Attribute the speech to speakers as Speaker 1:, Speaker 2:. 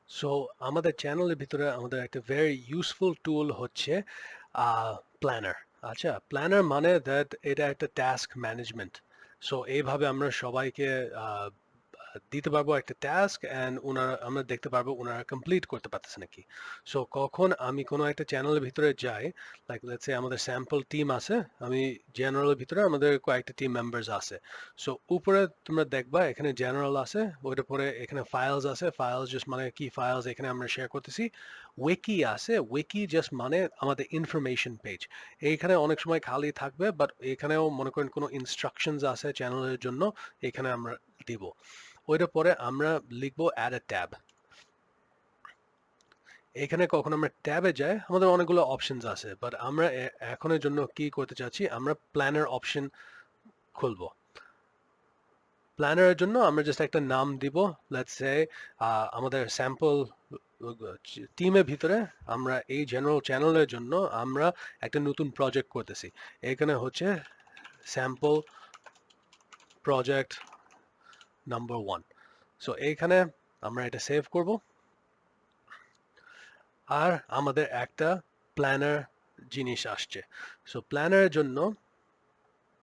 Speaker 1: So আমাদের চ্যানেলের ভিতরে আমাদের একটা ভেরি ইউজফুল টুল হচ্ছে প্ল্যানার। আচ্ছা, প্ল্যানার মানে দ্যাট এটা একটা টাস্ক ম্যানেজমেন্ট। সো এইভাবে আমরা সবাইকে আহ, দিতে পারবো একটা টাস্ক অ্যান্ড ওনারা আমরা দেখতে পারবো ওনারা কমপ্লিট করতে পারতেছে নাকি। সো কখন আমি কোনো একটা চ্যানেলের ভিতরে যাই, লাইক লেটস সে আমাদের স্যাম্পল টিম আছে, আমি জেনারেলের ভিতরে আমাদের কয়েকটা টিম মেম্বার্স আছে। সো উপরে তোমরা দেখবা এখানে জেনারেল আছে, ওইটার পরে এখানে ফাইলস আছে, ফাইলস জাস্ট মানে কি ফাইলস এখানে আমরা শেয়ার করতেছি। উইকি আছে, উইকি জাস্ট মানে আমাদের ইনফরমেশন পেজ। এইখানে অনেক সময় খালি থাকবে, বাট এখানেও মনে করেন কোনো ইনস্ট্রাকশনস আছে চ্যানেলের জন্য, এখানে আমরা দিব। ওইটার পরে আমরা লিখবো অ্যাড এ ট্যাব। এখানে কখন আমরা ট্যাবে যাই আমাদের অনেকগুলো অপশনস আছে, বাট আমরা এখনের জন্য কি করতে চাচ্ছি, আমরা প্ল্যানার অপশন খুলবো। প্ল্যানারের জন্য আমরা জাস্ট একটা নাম দিব, লেটস সে আমাদের স্যাম্পল টিমের ভিতরে আমরা এই জেনারেল চ্যানেলের জন্য আমরা একটা নতুন প্রজেক্ট করতেছি। এখানে হচ্ছে স্যাম্পল প্রজেক্ট নাম্বার 1। সো এইখানে আমরা এটা সেভ করব। আর আমাদের একটা প্ল্যানার জিনিস আসছে। সো প্ল্যানারের জন্য